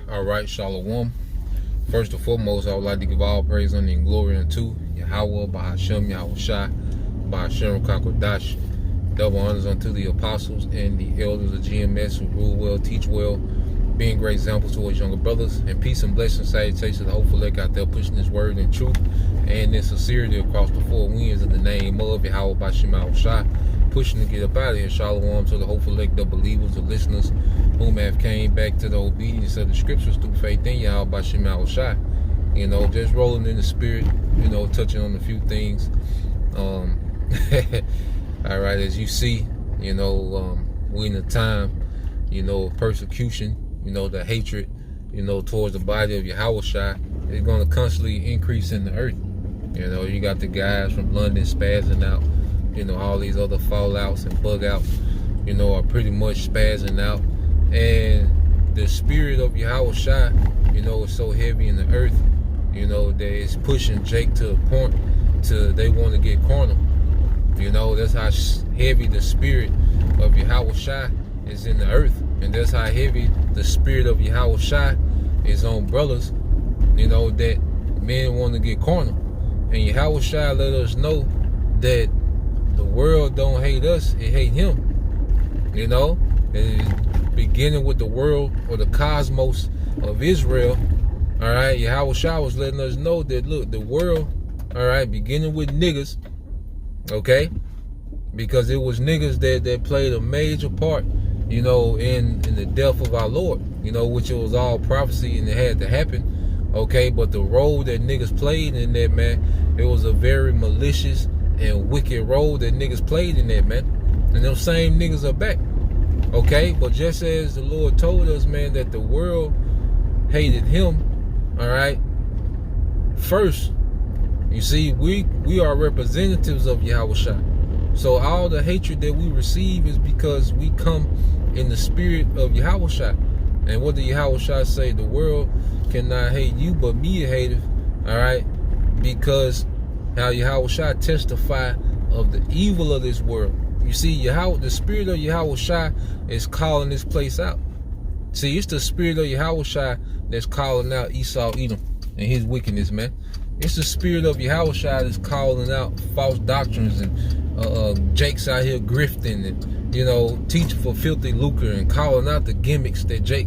All right, Shalom. First and foremost, I would like to give all praise, honor, and glory unto Yahweh, Bahashem, Yahweh Shai, Bahashem, Kakodash. Double honors unto the apostles and the elders of GMS who rule well, teach well, being great examples towards younger brothers. And peace and blessings, salutations to the hopeful elect out there pushing this word in truth and in sincerity across the four winds in the name of Yahweh, Bahashem, Yahweh Shai. Pushing to get up out of here. Shalom to the hopeful elect, the believers, the listeners, whom have came back to the obedience of the scriptures through faith in Yahweh Bashem Yahweh Shai. You know, just rolling in the spirit, you know, touching on a few things. All right, as you see, you know, we're in a time, you know, of persecution, you know, the hatred, you know, towards the body of Yahweh Shai is going to constantly increase in the earth. You know, you got the guys from London spazzing out. You know, all these other fallouts and bug outs, you know, are pretty much spazzing out. And the spirit of Yahweh Shai, you know, is so heavy in the earth, you know, that it's pushing Jake to a point to they want to get carnal. You know, that's how heavy the spirit of Yahweh Shai is in the earth. And that's how heavy the spirit of Yahweh Shai is on brothers, you know, that men want to get carnal. And Yahweh Shai let us know that the world don't hate us, it hate him. You know, and beginning with the world or the cosmos of Israel. All right, Yahweh Shai was letting us know that, look, the world, all right, beginning with niggas, okay, because it was niggas that played a major part, you know, in the death of our Lord, you know, which it was all prophecy and it had to happen, okay, but the role that niggas played in that, man, it was a very malicious and wicked role that niggas played in that, man. And them same niggas are back. Okay? But just as the Lord told us, man, that the world hated him, alright, first, you see, we are representatives of Yahweh Shai. So all the hatred that we receive is because we come in the spirit of Yahweh Shai. And what did Yahweh Shai say? The world cannot hate you, but me hateth, alright? Because how Yahweh Shai testify of the evil of this world. You see, the spirit of Yahweh Shai is calling this place out. See, it's the spirit of Yahweh Shai that's calling out Esau, Edom, and his wickedness, man. It's the spirit of Yahweh Shai that's calling out false doctrines and Jake's out here grifting and, you know, teaching for filthy lucre and calling out the gimmicks that Jake.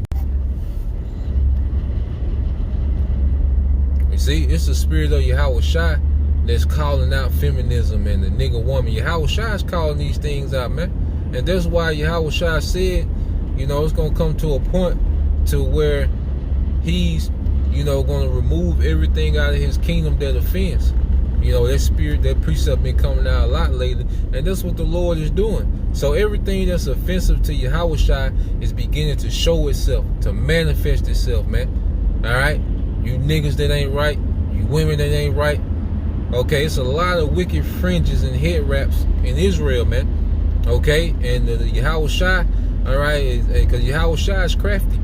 You see, it's the spirit of Yahweh Shai that's calling out feminism and the nigga woman. Yahweh Shai is calling these things out, man. And that's why Yahweh Shai said, you know, it's going to come to a point to where he's, you know, going to remove everything out of his kingdom that offends. You know, that spirit, that precept been coming out a lot lately. And that's what the Lord is doing. So everything that's offensive to Yahweh Shai is beginning to show itself, to manifest itself, man. All right? You niggas that ain't right, you women that ain't right. Okay, it's a lot of wicked fringes and head wraps in Israel, man. Okay, and the Yahweh Shai, all right, because Yahweh Shai is crafty,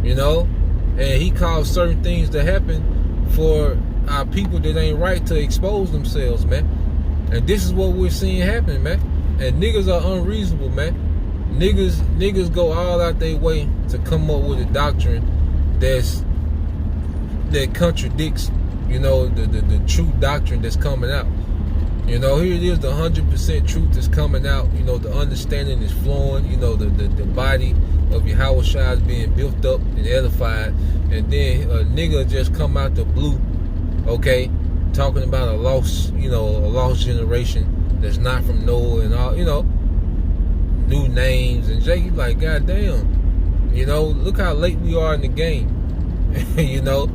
you know, and he caused certain things to happen for our people that ain't right to expose themselves, man. And this is what we're seeing happen, man. And niggas are unreasonable, man. Niggas go all out their way to come up with a doctrine that contradicts, you know, the true doctrine that's coming out. You know, here it is, the 100% truth that's coming out. You know, the understanding is flowing. You know, the body of Yahweh Shai is being built up and edified. And then a nigga just come out the blue, okay, talking about a lost generation that's not from Noah and all, you know, new names. And Jake, like, goddamn, you know, look how late we are in the game, you know,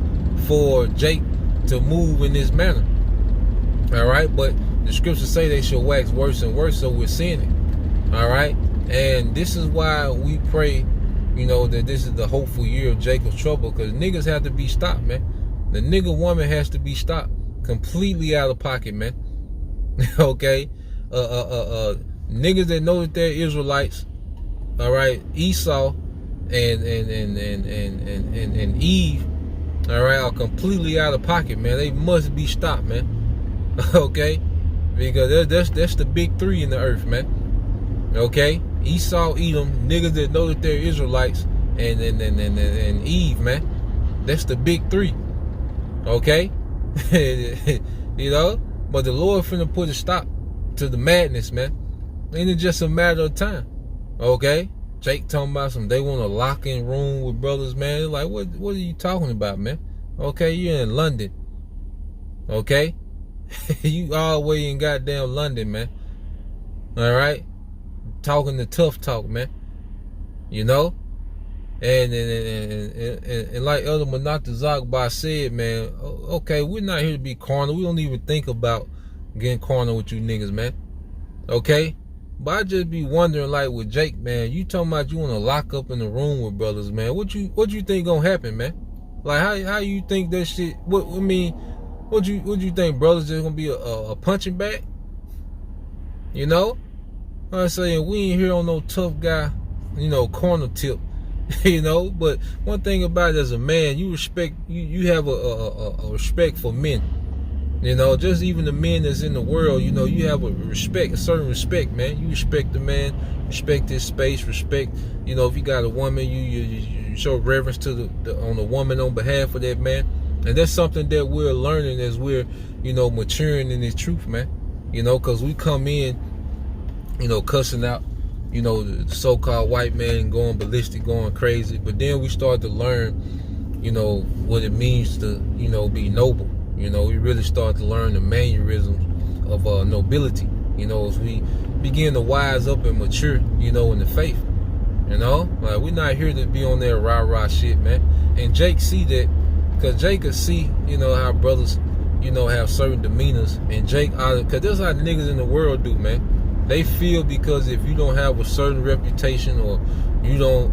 for Jake to move in this manner. All right, but the scriptures say they shall wax worse and worse, so we're seeing it. All right, and this is why we pray, you know, that this is the hopeful year of Jacob's trouble, because niggas have to be stopped, man. The nigga woman has to be stopped completely out of pocket, man. Okay, niggas that know that they're Israelites, all right, Esau and Eve, all right, are completely out of pocket, man. They must be stopped, man. Okay, because that's the big three in the earth, man. Okay, Esau, Edom, niggas that know that they're Israelites, and Eve, man. That's the big three. Okay? You know? But the Lord finna put a stop to the madness, man. And it's just a matter of time. Okay? Jake talking about they want to lock in room with brothers, man. Like, what are you talking about, man? Okay, you're in London. Okay? You all the way in goddamn London, man. Alright? Talking the tough talk, man. You know? And like Elder Manata Zagba said, man, okay, we're not here to be carnal. We don't even think about getting carnal with you niggas, man. Okay? But I just be wondering, like with Jake, man, you talking about you want to lock up in the room with brothers, man. What you think gonna happen, man? Like how you think that shit? What you think, brothers just gonna be a punching bag? You know? I'm saying we ain't here on no tough guy, corner tip. You know, but one thing about it, as a man, you respect, you have a respect for men. You know, just even the men that's in the world, you have a certain respect, man. You respect the man, respect his space, respect, if you got a woman, you show reverence to on the woman on behalf of that man. And that's something that we're learning as we're, maturing in this truth, man. Because we come in, cussing out, the so-called white man, going ballistic, going crazy. But then we start to learn, what it means to, be noble. We really start to learn the mannerisms of nobility, as we begin to wise up and mature, in the faith. Like, we're not here to be on that rah-rah shit, man. And Jake see that, because Jake could see, how brothers, have certain demeanors. And Jake, because that's how niggas in the world do, man. They feel because if you don't have a certain reputation, or you don't,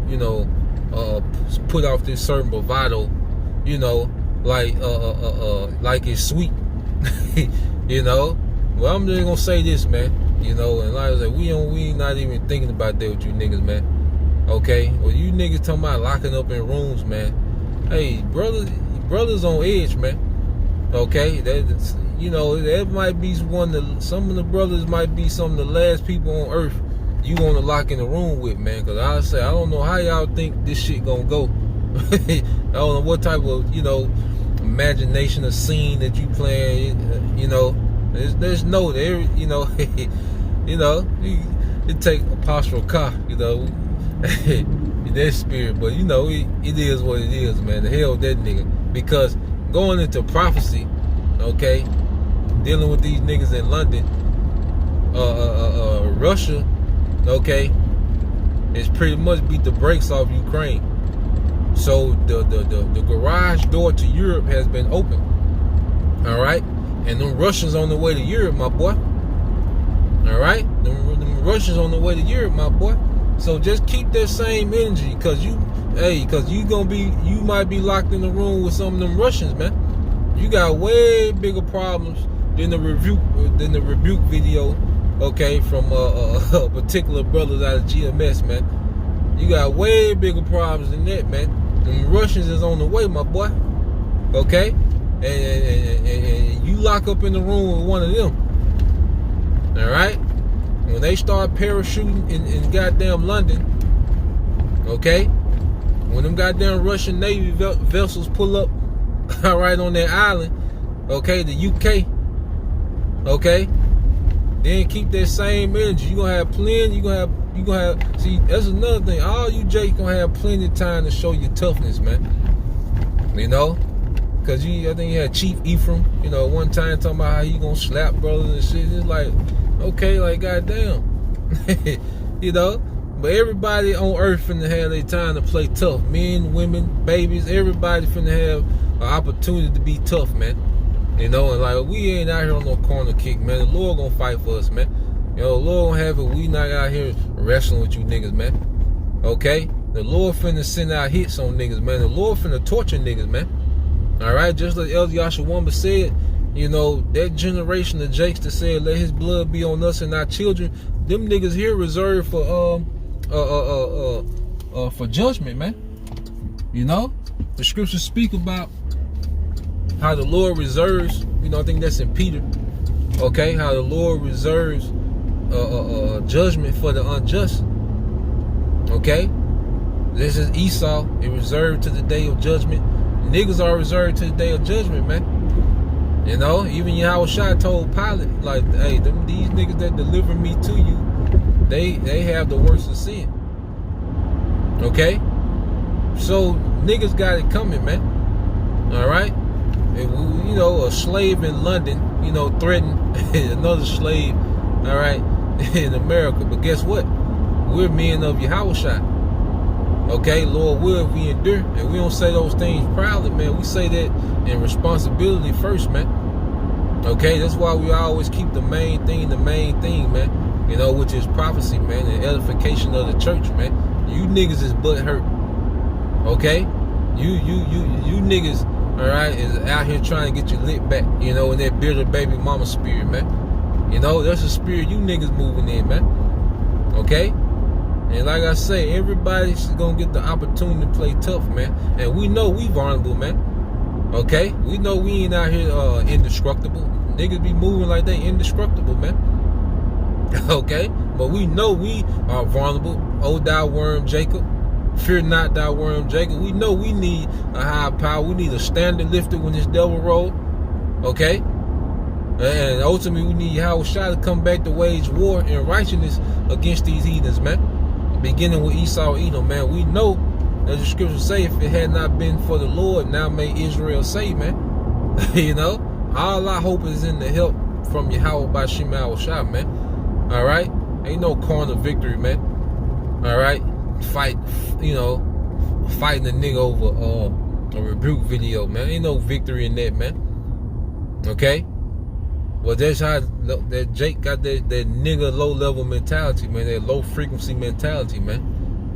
put off this certain bravado, like it's sweet, Well, I'm just gonna say this, man, and like I said, we not even thinking about that with you niggas, man. Okay, well, you niggas talking about locking up in rooms, man. Hey, brothers on edge, man. Okay, that's, that might be some of the brothers might be some of the last people on earth you want to lock in the room with, man. Because I don't know how y'all think this shit gonna go. I don't know what type of, imagination or scene that you playing, there's no there, it take Apostle Ka, that spirit, but it is what it is, man. The hell with that nigga. Because going into prophecy, okay, dealing with these niggas in London, Russia, okay, it's pretty much beat the brakes off Ukraine. So the garage door to Europe has been open. All right, and them Russians on the way to Europe, my boy. All right, them Russians on the way to Europe, my boy. So just keep that same energy, cause you might be locked in the room with some of them Russians, man. You got way bigger problems than the rebuke video, okay, from particular brothers out of GMS, man. You got way bigger problems than that, man. Them Russians is on the way, my boy. Okay, and you lock up in the room with one of them. All right. When they start parachuting in goddamn London, okay, when them goddamn Russian Navy vessels pull up, all right, on that island, okay, the UK, okay, then keep that same energy. You gonna have plenty. You gonna have. See, that's another thing. All you Jake gonna have plenty of time to show your toughness, man. Cause I think you had Chief Ephraim, one time talking about how he gonna slap brothers and shit. It's like, okay, like goddamn, But everybody on earth finna have their time to play tough. Men, women, babies, everybody finna have an opportunity to be tough, man. And like, we ain't out here on no corner kick, man. The Lord gonna fight for us, man. The Lord gonna have it. We not out here wrestling with you niggas, man. Okay? The Lord finna send out hits on niggas, man. The Lord finna torture niggas, man. All right? Just like Elder Yashawamba said, that generation of Jakes that said, let his blood be on us and our children, them niggas here reserved for judgment, man. The scriptures speak about how the Lord reserves, I think that's in Peter, okay, how the Lord reserves judgment for the unjust, okay. This is Esau. It reserved to the day of judgment. Niggas are reserved to the day of judgment, man. You know, even Yahushua told Pilate, like, hey, these niggas that deliver me to you, they have the worst of sin. Okay? So niggas got it coming, man. Alright? You know, a slave in London, you know, threatened another slave, alright, in America. But guess what? We're men of Yahushua. Okay, Lord will if we endure. And we don't say those things proudly, man. We say that in responsibility first, man. Okay, that's why we always keep the main thing, man. You know, which is prophecy, man, and edification of the church, man. You niggas is butt hurt. Okay? You niggas, alright, is out here trying to get your lit back, you know, in that bitter baby mama spirit, man. You know, that's a spirit you niggas moving in, man. Okay? And like I say, everybody's gonna get the opportunity to play tough, man. And we know we vulnerable, man. Okay? We know we ain't out here indestructible. Niggas be moving like they indestructible, man. Okay? But we know we are vulnerable. Oh, thou worm Jacob. Fear not, thou worm Jacob. We know we need a high power. We need a standard lifter when this devil roll. Okay? And ultimately, we need Yahushua to come back to wage war and righteousness against these heathens, man. Beginning with Esau Edom, man. We know, as the scriptures say, if it had not been for the Lord, now may Israel say, man. You know, all our hope is in the help from Yahweh by Shema Yahushua, man. All right, ain't no carnal victory, man. All right, fighting a nigga over a rebuke video, man. Ain't no victory in that, man. Okay. Well, that's how that Jake got that nigga low-level mentality, man. That low-frequency mentality, man.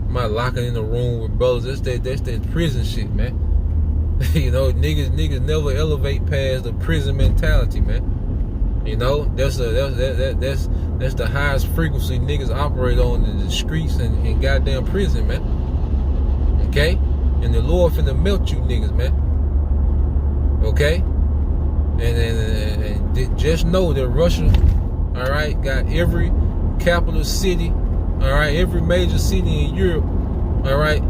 I'm not locking in the room with brothers. That's that prison shit, man. You know, niggas never elevate past the prison mentality, man. You know, that's the highest frequency niggas operate on in the streets and goddamn prison, man. Okay? And the Lord finna melt you niggas, man. Okay? And just know that Russia, all right, got every capital city, all right, every major city in Europe, all right,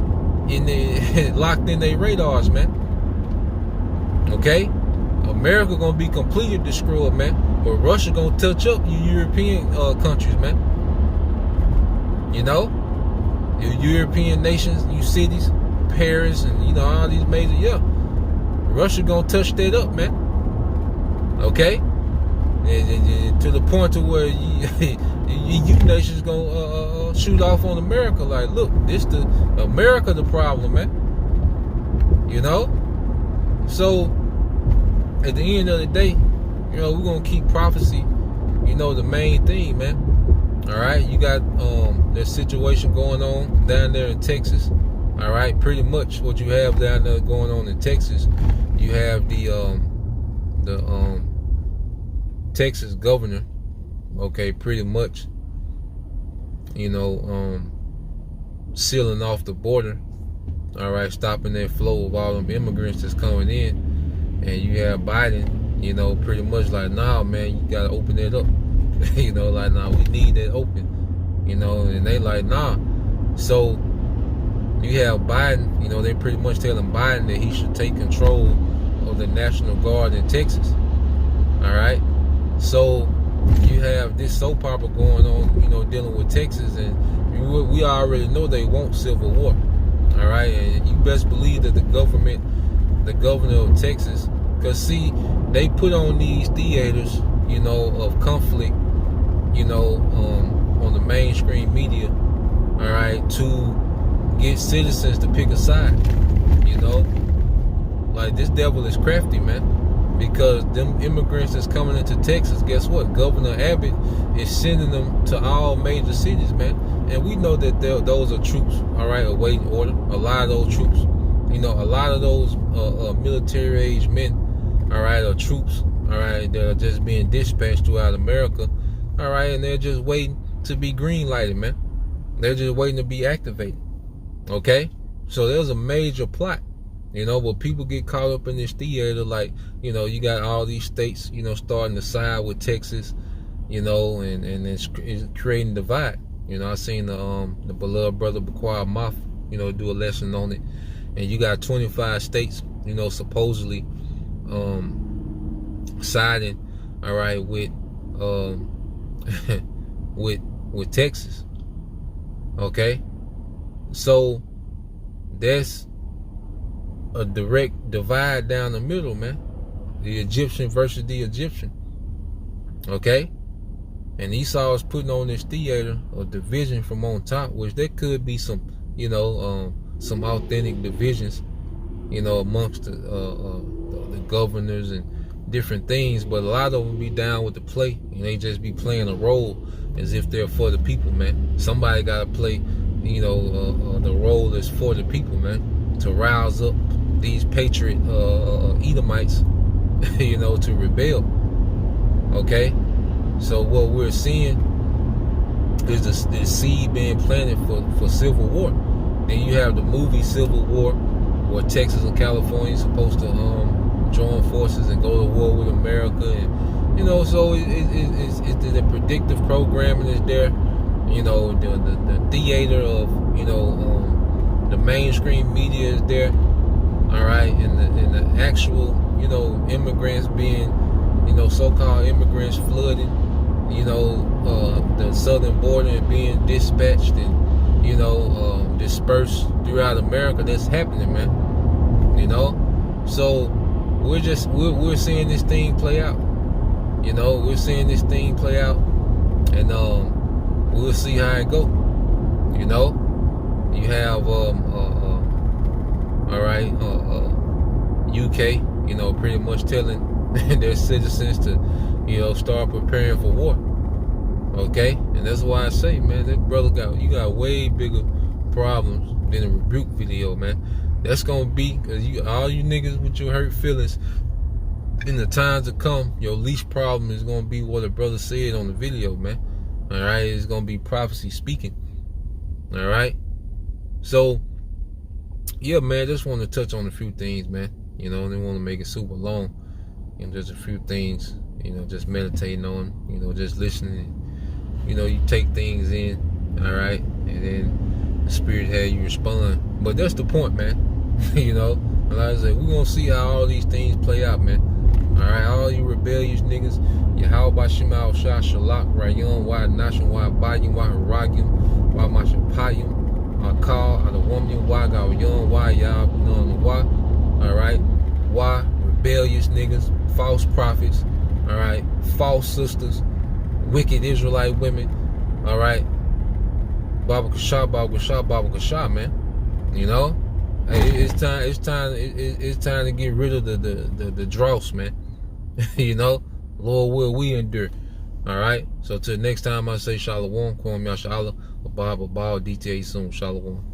locked in their radars, man. Okay, America gonna be completely destroyed, man. But Russia gonna touch up you European countries, man. You know, your European nations, you cities, Paris, and you know all these major, yeah. Russia gonna touch that up, man. Okay, and to the point to where you nations gonna shoot off on America. Like, look, this the America the problem, man. You know, so at the end of the day, you know, we're gonna keep prophecy, you know, the main thing, man. All right, you got that situation going on down there in Texas. All right, pretty much what you have down there going on in Texas, you have the Texas governor, okay, pretty much, you know, sealing off the border, all right, stopping that flow of all them immigrants that's coming in, and you have Biden, you know, pretty much like, nah, man, you gotta open it up, you know, like, nah, we need that open, you know, and they like, nah. So you have Biden, you know, they pretty much telling Biden that he should take control of the National Guard in Texas. All right, so you have this soap opera going on, you know, dealing with Texas, and we already know they want civil war. All right, and you best believe that the governor of Texas, because see, they put on these theaters, you know, of conflict, you know, on the mainstream media, all right, to get citizens to pick a side, you know. Like, this devil is crafty, man. Because them immigrants that's coming into Texas, guess what? Governor Abbott is sending them to all major cities, man. And we know that those are troops, all right, awaiting order. A lot of those troops, you know, a lot of those military-age men, all right, are troops, all right, that are just being dispatched throughout America, all right, and they're just waiting to be green-lighted, man. They're just waiting to be activated, okay? So there's a major plot. You know, but people get caught up in this theater, like, you know, you got all these states, you know, starting to side with Texas, you know, and it's creating divide. You know, I seen the beloved brother Baquar Moth, do a lesson on it. And you got 25 states, supposedly siding, all right, with with Texas. Okay, so that's a direct divide down the middle, man. The Egyptian versus the Egyptian. Okay, and Esau is putting on this theater of division from on top, which there could be some, some authentic divisions, amongst the governors and different things, but a lot of them be down with the play, and they just be playing a role as if they're for the people, man. Somebody gotta play, the role that's for the people, man, to rouse up these patriot Edomites, to rebel. Okay, so what we're seeing is the seed being planted for civil war. Then you have the movie Civil War, where Texas and California is supposed to join forces and go to war with America, and so it's the predictive programming is there. The theater of the mainstream media is there. All right, and the actual immigrants being so-called immigrants flooding the southern border and being dispatched and dispersed throughout America. That's happening, man. So we're seeing this thing play out. We're seeing this thing play out, and we'll see how it go. You have UK, pretty much telling their citizens to, start preparing for war. Okay, and that's why I say, man, that brother you got way bigger problems than a rebuke video, man. That's gonna be because all you niggas with your hurt feelings in the times to come, your least problem is gonna be what a brother said on the video, man. All right, it's gonna be prophecy speaking. All right, so yeah, man, just want to touch on a few things, man. They want to make it super long, just a few things, just meditating on, just listening. You take things in, all right, and then the spirit had you respond. But that's the point, man. Like I said, we're gonna see how all these things play out, man. All right, all you rebellious niggas, Yahweh Shema Shah Shalak Rayon Wa Nashon Wa Bayim Wa Haragim Wa Mashapayim Akal Adawamyam Wa Gawayon Wa Yah Wa. All right, Wa rebellious niggas, false prophets, all right, false sisters, wicked Israelite women, all right, Baba Kasha, man. It's time to get rid of the dross, man. Lord will we endure. All right. So till next time, I say Shalom, Kwam Yashala, Abba, DTA soon, Shalom.